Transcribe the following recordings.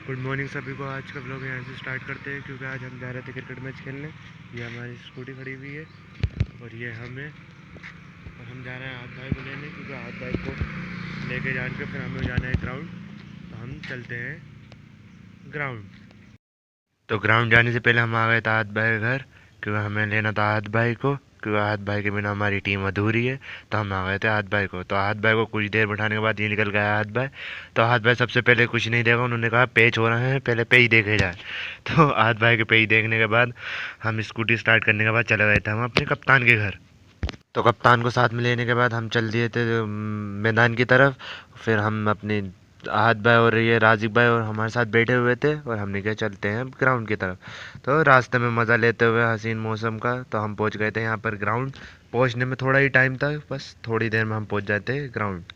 Good morning सभी को। आज का व्लॉग यहाँ से स्टार्ट करते हैं क्योंकि आज हम जा रहे थे क्रिकेट मैच खेलने। ये हमारी स्कूटी खड़ी हुई है और ये हमें और हम जा रहे हैं हाथ भाई को लेने क्योंकि हाथ भाई को लेके जान के फिर हमें जाना है ग्राउंड। तो हम चलते हैं ग्राउंड। तो ग्राउंड जाने से पहले हम आ गए थे हाथ भाई के घर क्योंकि हमें लेना था हाथ भाई को, क्योंकि हाथ भाई के बिना हमारी टीम अधूरी है। तो हम आ गए थे हाथ भाई को। तो हाथ भाई को कुछ देर बैठाने के बाद ये निकल गया हाथ भाई। तो हाथ भाई सबसे पहले कुछ नहीं देखा, उन्होंने कहा पेच हो रहे हैं, पहले पे ही देखे जाए। तो हाथ भाई के पे ही देखने के बाद हम स्कूटी स्टार्ट करने के बाद चले गए थे हम अपने कप्तान के घर। तो कप्तान को साथ में लेने के बाद हम चल दिए थे मैदान की तरफ। फिर हम अपने हाथ भाई और ये राजीव भाई और हमारे साथ बैठे हुए थे और हमने कहा चलते हैं ग्राउंड की तरफ। तो रास्ते में मज़ा लेते हुए हसीन मौसम का तो हम पहुंच गए थे यहाँ पर ग्राउंड। पहुंचने में थोड़ा ही टाइम था, बस थोड़ी देर में हम पहुंच जाते ग्राउंड।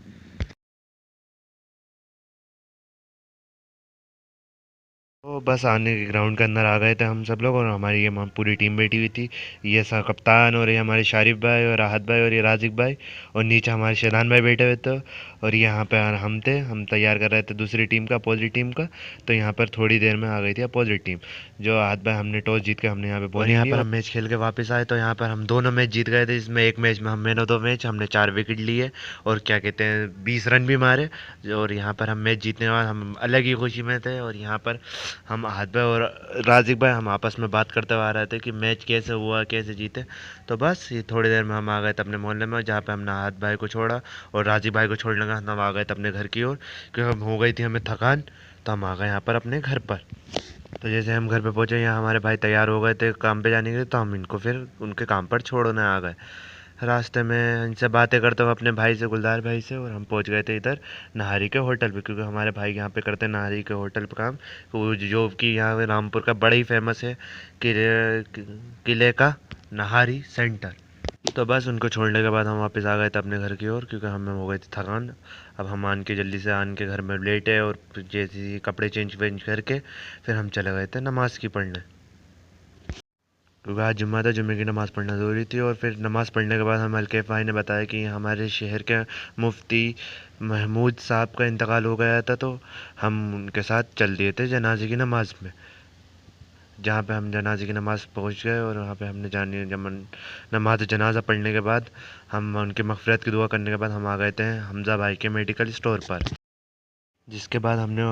तो बस आने के ग्राउंड के अंदर आ गए थे हम सब लोग और हमारी ये वहाँ पूरी टीम बैठी हुई थी। ये कप्तान और ये हमारे शारिफ भाई और राहत भाई और ये राजिक भाई और नीचे हमारे शैदान भाई बैठे हुए थे। और यहाँ पे हम थे, हम तैयार कर रहे थे दूसरी टीम का, अपोजिट टीम का। तो यहाँ पर थोड़ी देर में आ गई थी अपोजिट टीम। जो हाथ भाई हमने टॉस जीत के हमने यहाँ पे बॉलिंग की और हम मैच खेल के वापस आए। तो यहाँ पर हम दोनों मैच जीत गए थे, जिसमें एक मैच में हम मैन ऑफ द मैच, हमने 4 विकेट लिए और क्या कहते हैं 20 रन भी मारे। और यहाँ पर हम मैच जीतने के बाद हम अलग ही खुशी में थे। और यहाँ पर हम हाथ भाई और राजिक भाई हम आपस में बात करते हुए आ रहे थे कि मैच कैसे हुआ, कैसे जीते। तो बस ये थोड़ी देर में हम आ गए थे अपने मोहल्ले में, जहाँ पे हमने हाथ भाई को छोड़ा और राजीव भाई को छोड़ने का हम आ गए थे अपने घर की ओर, क्योंकि हम हो गई थी हमें थकान। तो हम आ गए यहाँ पर अपने घर पर। तो जैसे हम घर पे पहुँचे, यहाँ हमारे भाई तैयार हो गए थे काम पे जाने के लिए, तो हम इनको फिर उनके काम पर छोड़ने आ गए। रास्ते में इनसे बातें करते हुए अपने भाई से, गुलदार भाई से, और हम पहुंच गए थे इधर नाहरी के होटल पे, क्योंकि हमारे भाई यहाँ पे करते हैं नाहरी के होटल पे काम। वो जो कि यहाँ पे रामपुर का बड़ा ही फेमस है, किले का नाहरी सेंटर। तो बस उनको छोड़ने के बाद हम वापस आ गए थे अपने घर की ओर, क्योंकि हमें हो गई थी थकान। अब हम आन के जल्दी से आन के घर में लेटे और फिर जैसे ही कपड़े चेंज वेंज करके फिर हम चले गए थे नमाज़ की पढ़ने, क्योंकि आज जुम्मा था, जुम्मे की नमाज़ पढ़ना ज़रूरी थी। और फिर नमाज़ पढ़ने के बाद हम अलकेफ़ भाई ने बताया कि हमारे शहर के मुफ्ती महमूद साहब का इंतकाल हो गया था। तो हम उनके साथ चल दिए थे जनाजे की नमाज़ में, जहाँ पे हम जनाजे की नमाज़ पहुँच गए। और वहाँ पे हमने जानी जब नमाज जनाजा पढ़ने के बाद हम उनकी मग़फ़िरत की दुआ करने के बाद हम आ गए थे हमज़ा भाई के मेडिकल स्टोर पर। जिसके बाद हमने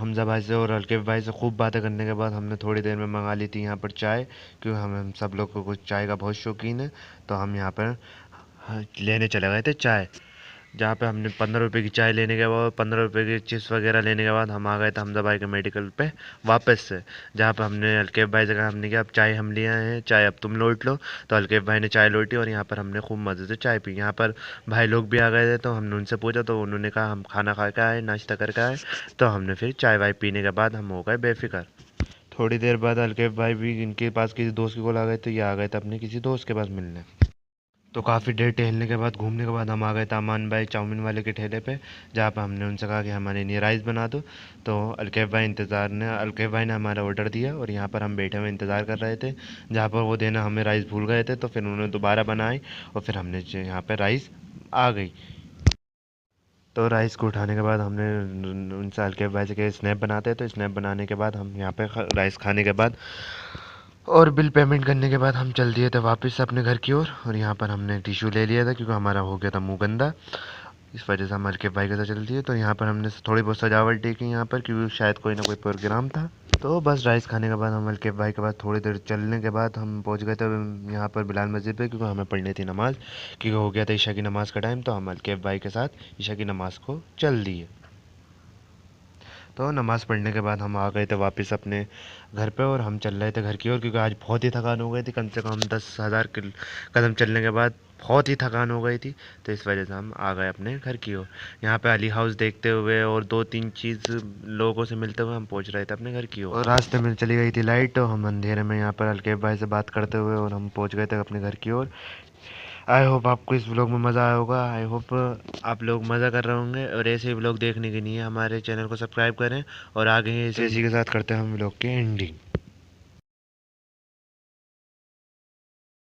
हमज़ा भाई से और अलकेफ़ भाई से खूब बातें करने के बाद हमने थोड़ी देर में मंगा ली थी यहाँ पर चाय, क्योंकि हम सब लोग को कुछ चाय का बहुत शौकीन है। तो हम यहाँ पर लेने चले गए थे चाय, जहाँ पे हमने 15 रुपये की चाय लेने के बाद, 15 रुपये की चिप्स वगैरह लेने के बाद हम आ गए थे हमजा भाई के मेडिकल पे वापस से, जहाँ पे हमने अलकेफ़ भाई से कहा, हमने कहा अब चाय हम लिए आए हैं, चाय अब तुम लौट लो। तो अलकेफ़ भाई ने चाय लौटी और यहाँ पर हमने खूब मज़े से चाय पी। यहाँ पर भाई लोग भी आ गए थे, तो हमने उनसे पूछा तो उन्होंने कहा हम खाना खा के आए, नाश्ता करके आए। तो हमने फिर चाय वाय पीने के बाद हम हो गए बेफिक्र। थोड़ी देर बाद अलकेफ़ भाई भी इनके पास किसी दोस्त की कॉल आ गए, तो ये आ गए थे अपने किसी दोस्त के पास मिलने। तो काफ़ी देर टहलने के बाद, घूमने के बाद हम आ गए थे अमान भाई चाउमीन वाले के ठेले पे, जहाँ पे हमने उनसे कहा कि हमारे लिए राइस बना दो। तो अलकेफ़ भाई ने हमारा ऑर्डर दिया और यहाँ पर हम बैठे हुए इंतज़ार कर रहे थे, जहाँ पर वो देना हमें राइस भूल गए थे। तो फिर उन्होंने दोबारा बनाई और फिर हमने यहाँ पर राइस आ गई। तो राइस को उठाने के बाद हमने उनसे अलकेफ़ भाई से कहा स्नैप बनाते हैं। तो स्नैप बनाने के बाद हम यहाँ पे राइस खाने के बाद और बिल पेमेंट करने के बाद हम चल दिए थे वापस अपने घर की ओर। और यहाँ पर हमने टिश्यू ले लिया था, क्योंकि हमारा हो गया था मुंह गंदा, इस वजह से हम अलकेफ़ भाई के साथ चल दिए। तो यहाँ पर हमने थोड़ी बहुत सजावट की यहाँ पर, क्योंकि शायद कोई ना कोई प्रोग्राम था। तो बस राइस खाने के बाद हम अलकेफ़ भाई के बाद थोड़ी देर चलने के बाद हम पहुँच गए थे यहाँ पर बिलाल मस्जिद पे, क्योंकि हमें पढ़नी थी नमाज़, क्योंकि हो गया था ईशा की नमाज़ का टाइम। तो हम अलकेफ़ भाई के साथ ईशा की नमाज़ को चल दिए। तो नमाज़ पढ़ने के बाद हम आ गए थे वापस अपने घर पे और हम चल रहे थे घर की ओर, क्योंकि आज बहुत ही थकान हो गई थी, कम से कम 10,000 कदम चलने के बाद बहुत ही थकान हो गई थी। तो इस वजह से हम आ गए अपने घर की ओर। यहाँ पे अली हाउस देखते हुए और 2-3 चीज़ लोगों से मिलते हुए हम पहुँच रहे थे अपने घर की ओर। और रास्ते में चली गई थी लाइट, तो हम अंधेरे में यहाँ पर अलकेफ़ भाई से बात करते हुए और हम पहुँच गए थे अपने घर की ओर। आई होप आपको इस व्लॉग में मज़ा आया होगा। आई होप आप लोग मज़ा कर रहे होंगे, और ऐसे ही व्लॉग देखने के लिए हमारे चैनल को सब्सक्राइब करें। और आगे इसी के साथ करते हैं हम व्लॉग की एंडिंग।